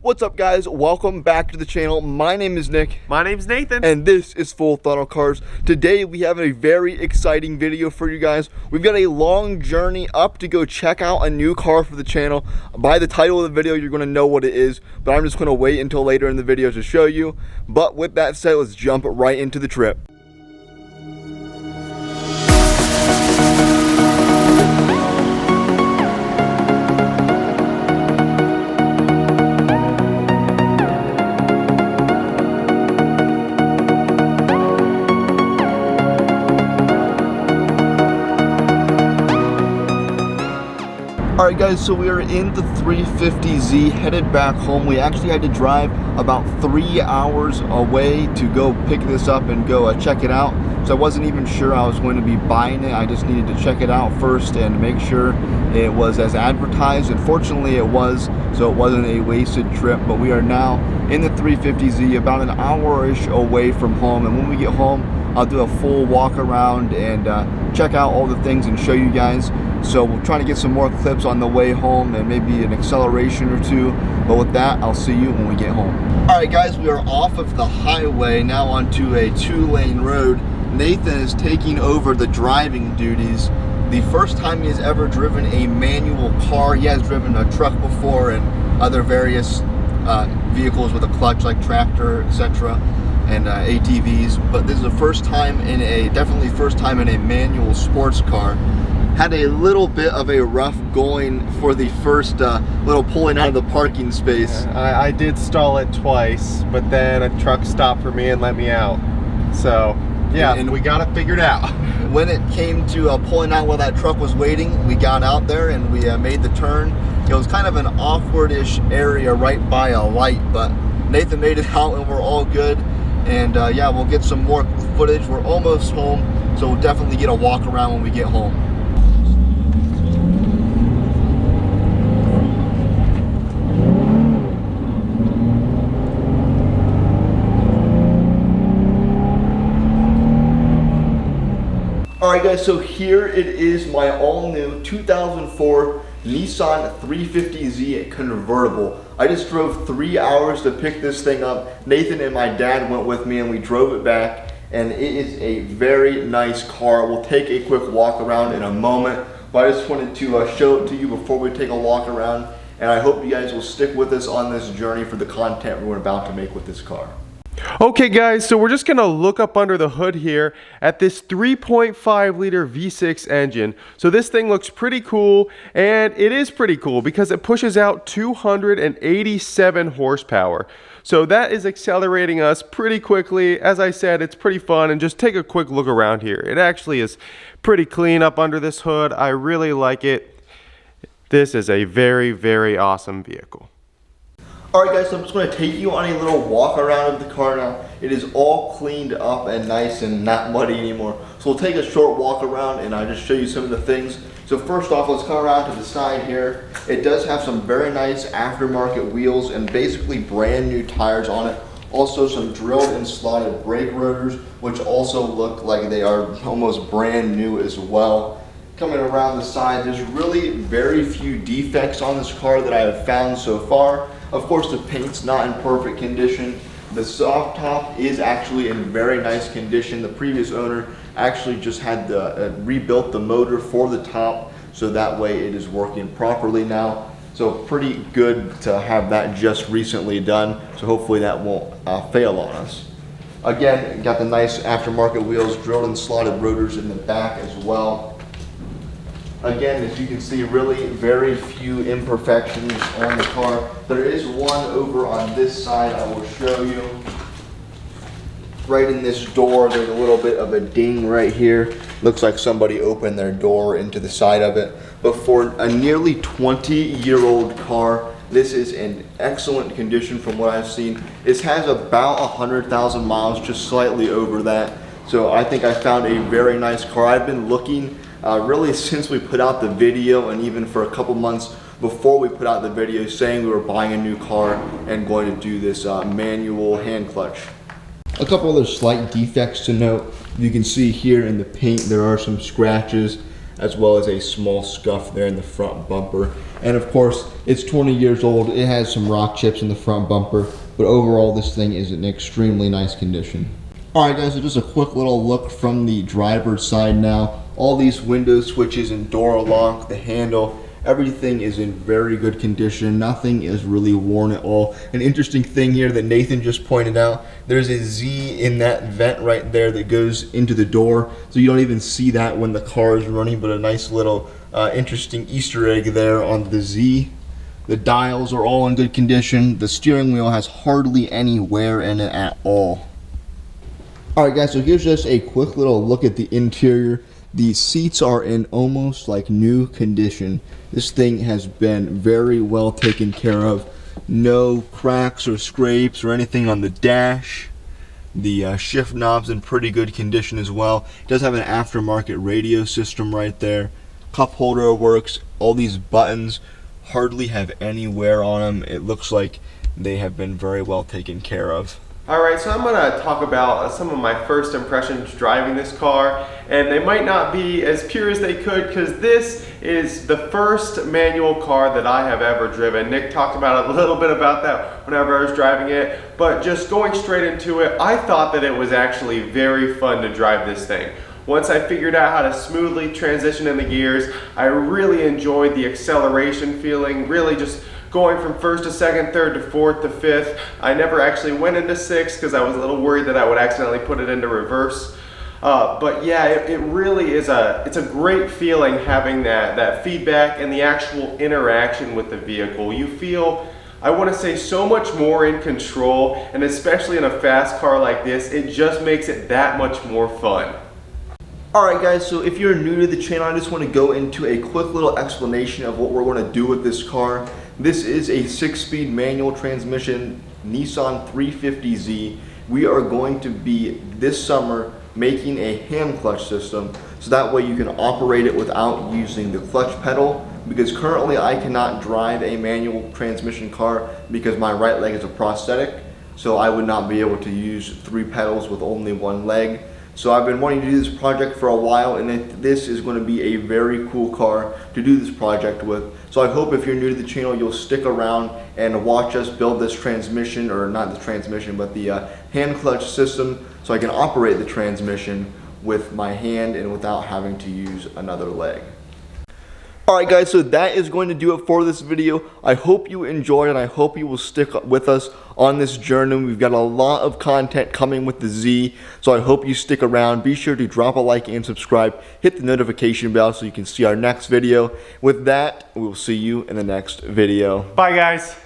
What's up, guys? Welcome back to the channel. My name is Nick. My name's Nathan. And this is Full Throttle Cars. Today we have a very exciting video for you guys. We've got a long journey up to go check out a new car for the channel. By the title of the video, you're going to know what it is, but I'm just going to wait until later in the video to show you. But with that said, let's jump right into the trip. Alright guys, so we are in the 350z headed back home. We actually had to drive about 3 hours away to go pick this up and go check it out. So I wasn't even sure I was going to be buying it. I just needed to check it out first and make sure it was as advertised. And fortunately it was, so it wasn't a wasted trip. But we are now in the 350z, about an hour-ish away from home. And when we get home, I'll do a full walk around and check out all the things and show you guys. So we're trying to get some more clips on the way home and maybe an acceleration or two. But with that, I'll see you when we get home. All right, guys, we are off of the highway now onto a 2-lane road. Nathan is taking over the driving duties. The first time he has ever driven a manual car. He has driven a truck before and other various vehicles with a clutch like tractor, etc. and ATVs. But this is the first time in definitely first time in a manual sports car. Had a little bit of a rough going for the first little pulling out of the parking space. I did stall it twice, but then a truck stopped for me and let me out. So yeah, and we got it figured out. When it came to pulling out while that truck was waiting, we got out there and we made the turn. It was kind of an awkward-ish area right by a light, but Nathan made it out and we're all good. And yeah, we'll get some more footage. We're almost home, so we'll definitely get a walk around when we get home. Alright guys, so here it is, my all-new 2004 Nissan 350z convertible. I just drove 3 hours to pick this thing up. Nathan and my dad went with me and we drove it back, and it is a very nice car. We'll take a quick walk around in a moment, but I just wanted to show it to you before we take a walk around, and I hope you guys will stick with us on this journey for the content we're about to make with this car. Okay guys, so we're just gonna look up under the hood here at this 3.5 liter V6 engine. So this thing looks pretty cool, and it is pretty cool because it pushes out 287 horsepower. So that is accelerating us pretty quickly. As I said, it's pretty fun, and just take a quick look around here. It actually is pretty clean up under this hood. I really like it. This is a very, very awesome vehicle. Alright guys, so I'm just going to take you on a little walk around of the car now. It is all cleaned up and nice and not muddy anymore. So we'll take a short walk around and I'll just show you some of the things. So first off, let's come around to the side here. It does have some very nice aftermarket wheels and basically brand new tires on it. Also some drilled and slotted brake rotors, which also look like they are almost brand new as well. Coming around the side, there's really very few defects on this car that I have found so far. Of course, the paint's not in perfect condition. The soft top is actually in very nice condition. The previous owner actually just had rebuilt the motor for the top, so that way it is working properly now. So pretty good to have that just recently done. So hopefully that won't fail on us. Again, got the nice aftermarket wheels, drilled and slotted rotors in the back as well. Again, as you can see, really very few imperfections on the car. There is one over on this side I will show you. Right in this door, there's a little bit of a ding right here. Looks like somebody opened their door into the side of it. But for a nearly 20-year-old car, this is in excellent condition from what I've seen. This has about 100,000 miles, just slightly over that. So I think I found a very nice car. I've been looking really since we put out the video, and even for a couple months before we put out the video, saying we were buying a new car and going to do this manual hand clutch. A couple other slight defects to note. You can see here in the paint there are some scratches. as well as a small scuff there in the front bumper. And of course, it's 20 years old. It has some rock chips in the front bumper, but overall this thing is in extremely nice condition. Alright guys, so just a quick little look from the driver's side now. All these window switches and door lock, the handle, everything is in very good condition. Nothing is really worn at all. An interesting thing here that Nathan just pointed out, there's a Z in that vent right there that goes into the door. So you don't even see that when the car is running, but a nice little interesting Easter egg there on the Z. The dials are all in good condition. The steering wheel has hardly any wear in it at all. Alright guys, so here's just a quick little look at the interior. The seats are in almost like new condition. This thing has been very well taken care of. No cracks or scrapes or anything on the dash. The shift knob's in pretty good condition as well. It does have an aftermarket radio system right there. Cup holder works. All these buttons hardly have any wear on them. It looks like they have been very well taken care of. Alright, so I'm going to talk about some of my first impressions driving this car, and they might not be as pure as they could because this is the first manual car that I have ever driven. Nick talked about a little bit about that whenever I was driving it, but just going straight into it, I thought that it was actually very fun to drive this thing. Once I figured out how to smoothly transition in the gears, I really enjoyed the acceleration feeling, really just going from first to second, third to fourth to fifth. I never actually went into sixth because I was a little worried that I would accidentally put it into reverse. But yeah, it really is it's a great feeling having that feedback and the actual interaction with the vehicle. You feel, I want to say, so much more in control, and especially in a fast car like this, it just makes it that much more fun. Alright guys, so if you're new to the channel, I just want to go into a quick little explanation of what we're going to do with this car. This is a 6-speed manual transmission Nissan 350z. We are going to be, this summer, making a hand clutch system, so that way you can operate it without using the clutch pedal, because currently I cannot drive a manual transmission car because my right leg is a prosthetic, so I would not be able to use 3 pedals with only 1 leg. So I've been wanting to do this project for a while, and this is going to be a very cool car to do this project with. So I hope if you're new to the channel, you'll stick around and watch us build this transmission, or not the transmission, but the hand clutch system, so I can operate the transmission with my hand and without having to use another leg. Alright guys, so that is going to do it for this video. I hope you enjoyed it. I hope you will stick with us on this journey. We've got a lot of content coming with the Z, so I hope you stick around. Be sure to drop a like and subscribe. Hit the notification bell so you can see our next video. With that, we will see you in the next video. Bye guys.